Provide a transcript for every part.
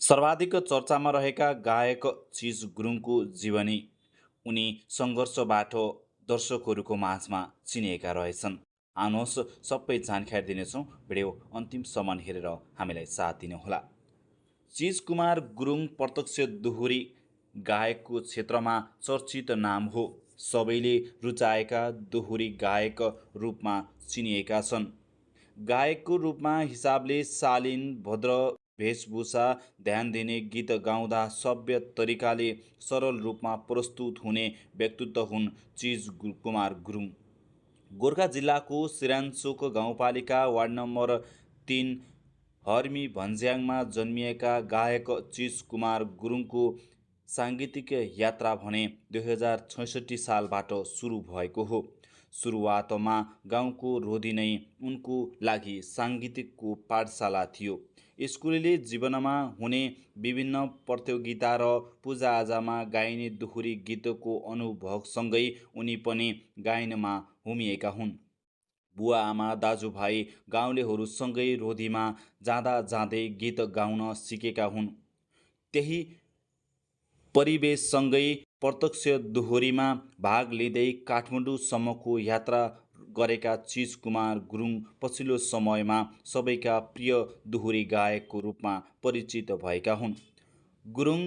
सर्वाधिक चर्चामा रहेका गायक चिज गुरुङको जीवनी उनी सङ्घर्षबाट दर्शकहरूको माझमा चिनिएका रहेछन्। आउनुहोस् सबै जानकारी दिनेछौँ। भिडियो अन्तिमसम्म हेरेर हामीलाई साथ दिनुहोला। चिज कुमार गुरुङ प्रत्यक्ष दोहोरी गायकको क्षेत्रमा चर्चित नाम हो। सबैले रुचाएका दोहोरी गायक रूपमा चिनिएका छन्। गायकको रूपमा हिसाबले शालीन भद्र वेशभूषा ध्यान दिने गीत गाउँदा सभ्य तरिकाले सरल रूपमा प्रस्तुत हुने व्यक्तित्व हुन् चिज कुमार गुरुङ। गोर्खा जिल्लाको सिरानचोक गाउँपालिका वार्ड नम्बर 3 हर्मी भन्ज्याङमा जन्मिएका गायक चिज कुमार गुरुङको साङ्गीतिक यात्रा भने 2066 सालबाट सुरु भएको हो। सुरुवातमा गाउँको रोधी नै उनको लागि साङ्गीतिकको पाठशाला थियो। स्कुले जीवनमा हुने विभिन्न प्रतियोगिता र पूजाआजामा गाइने दोहोरी गीतको अनुभवसँगै उनी पनि गायनमा होमिएका हुन्। बुवा आमा दाजुभाइ गाउँलेहरूसँगै रोधीमा जाँदा जाँदै गीत गाउन सिकेका हुन्। त्यही परिवेशसँगै प्रत्यक्ष दोहोरीमा भाग लिँदै काठमाडौँसम्मको यात्रा गरेका चिज कुमार गुरुङ पछिल्लो समयमा सबैका प्रिय दोहोरी गायकको रूपमा परिचित भएका हुन्। गुरुङ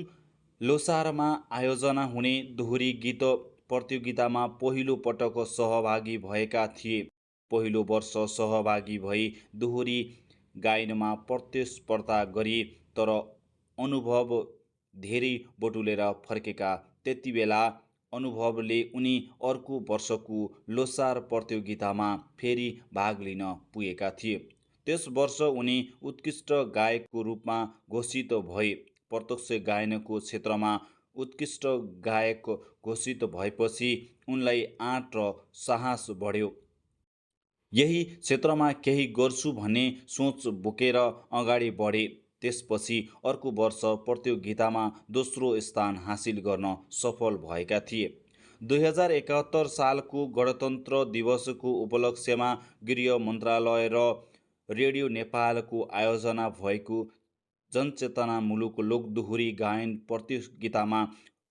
लोसारमा आयोजना हुने दोहोरी गीत प्रतियोगितामा पहिलो पटक सहभागी भएका थिए। पहिलो वर्ष सहभागी भई दोहोरी गायनमा प्रतिस्पर्धा गरी तर अनुभव धेरै बटुलेर फर्केका। त्यतिबेला अनुभवले उनी अर्को वर्षको लोसार प्रतियोगितामा फेरि भाग लिन पुगेका थिए। त्यस वर्ष उनी उत्कृष्ट गायकको रूपमा घोषित भए। प्रत्यक्ष गायनको क्षेत्रमा उत्कृष्ट गायक घोषित भएपछि उनलाई आँट र साहस बढ्यो। यही क्षेत्रमा केही गर्छु भन्ने सोच बोकेर अगाडि बढे। त्यसपछि अर्को वर्ष प्रतियोगितामा दोस्रो स्थान हासिल गर्न सफल भएका थिए। 2071 सालको गणतन्त्र दिवसको उपलक्ष्यमा गृह मन्त्रालय र रेडियो नेपालको आयोजना भएको जनचेतनामूलक लोकदोहोरी गायन प्रतियोगितामा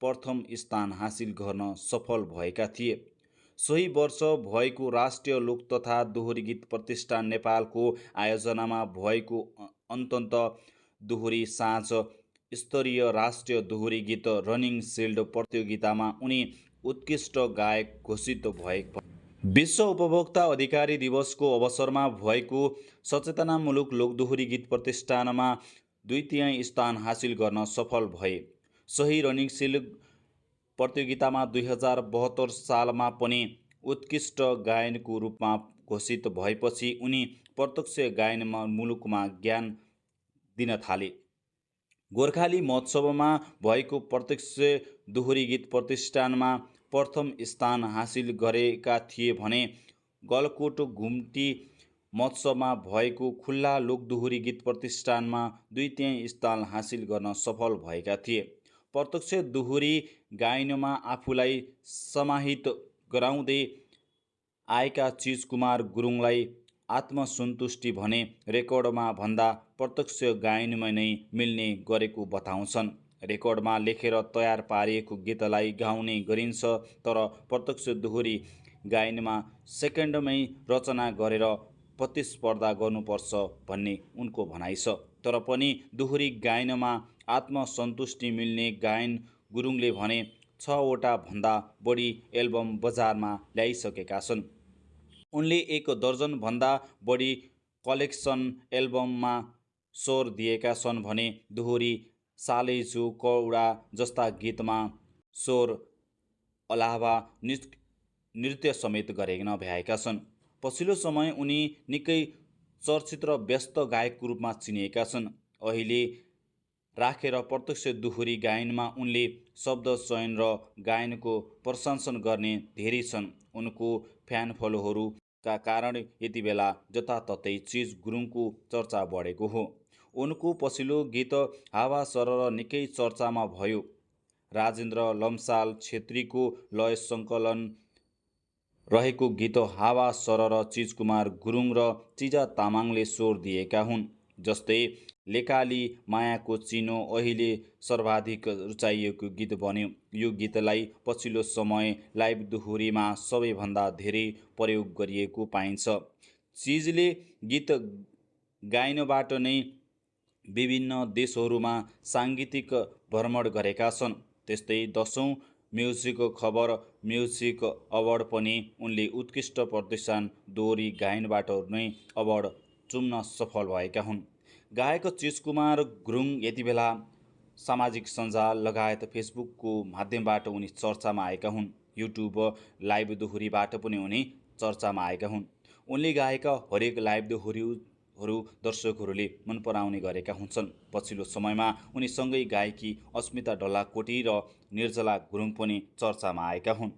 प्रथम स्थान हासिल गर्न सफल भएका थिए। सोही वर्ष भएको राष्ट्रिय लोक तथा दोहोरी गीत प्रतिष्ठान नेपालको आयोजनामा भएको अन्तन्त दोहोरी साँझ स्तरीय राष्ट्रिय दोहोरी गीत रनिङ सिल्ड प्रतियोगितामा उनी उत्कृष्ट गायक घोषित भए। विश्व उपभोक्ता अधिकारी दिवसको अवसरमा भएको सचेतनामूलक लोकदोहोरी गीत प्रतिष्ठानमा 2 स्थान हासिल गर्न सफल भए। सही रनिङ सिल्ड प्रतियोगितामा 2072 सालमा पनि उत्कृष्ट गायनको रूपमा घोषित भएपछि उनी प्रत्यक्ष गायनमा मुलुकमा ज्ञान दिन थाले। गोर्खाली महोत्सवमा भएको प्रत्यक्ष दोहोरी गीत प्रतिष्ठानमा प्रथम स्थान हासिल गरेका थिए भने गलकोट घुम्टी महोत्सवमा भएको खुल्ला लोकदोहोरी गीत प्रतिष्ठानमा 2 स्थान हासिल गर्न सफल भएका थिए। प्रत्यक्ष दोहोरी गायनमा आफूलाई समाहित गराउँदै आएका चिज कुमार गुरुङलाई आत्मसन्तुष्टि भने रेकर्डमा भन्दा प्रत्यक्ष गायनमा नै मिल्ने गरेको बताउँछन्। रेकर्डमा लेखेर तयार पारिएको गीतलाई गाउने गरिन्छ, तर प्रत्यक्ष दोहोरी गायनमा सेकेन्डमै रचना गरेर प्रतिस्पर्धा गर्नुपर्छ भन्ने उनको भनाइ छ। तर पनि दोहोरी गायनमा आत्मसन्तुष्टि मिल्ने गायन गुरुङले भने 6वटा भन्दा बढी एल्बम बजारमा ल्याइसकेका छन्। उनले 1 दर्जन भन्दा बढी कलेक्सन एल्बममा स्वर दिएका छन् भने दोहोरी सालेजो कौडा जस्ता गीतमा स्वर अलावा नृत्य समेत गरेका भएका छन्। पछिल्लो समय उनी निकै चर्चित र व्यस्त गायकको रूपमा चिनिएका छन्। अहिले राखेर प्रत्यक्ष दोहोरी गायनमा उनले शब्द चयन र गायनको प्रशंसन गर्ने धेरै छन्। उनको फ्यान फलोहरूका कारण यतिबेला जताततै चिज गुरुङको चर्चा बढेको हो। उनको पछिल्लो गीत हावा सरर निकै चर्चामा भयो। राजेन्द्र लम्साल छेत्रीको लय सङ्कलन रहेको गीत हावा सरर चिज कुमार गुरुङ र चिजा तामाङले स्वर दिएका हुन्। जस्तै लेकाली मायाको चिनो अहिले सर्वाधिक रुचाइएको गीत बन्यो। यो गीतलाई पछिल्लो समय लाइभ दोहोरीमा सबैभन्दा धेरै प्रयोग गरिएको पाइन्छ। चिजले गीत गायनबाट नै विभिन्न देशहरूमा साङ्गीतिक भ्रमण गरेका छन्। त्यस्तै 10औं म्युजिक खबर म्युजिक अवार्ड पनि उनले उत्कृष्ट प्रदर्शन दोहोरी गायनबाट नै अवार्ड चुम्न सफल भएका हुन्। गायक चिजकुमार गुरुङ यति बेला सामाजिक सञ्जाल लगायत फेसबुकको माध्यमबाट उनी चर्चामा आएका हुन्। युट्युब लाइभ दोहोरीबाट पनि उनी चर्चामा आएका हुन्। उनले गाएका हरेक लाइभ दोहोरीहरू दर्शकहरूले मन पराउने गरेका हुन्छन्। पछिल्लो समयमा उनीसँगै गायकी अस्मिता ढल्लाकोटी र निर्जला गुरुङ पनि चर्चामा आएका हुन्।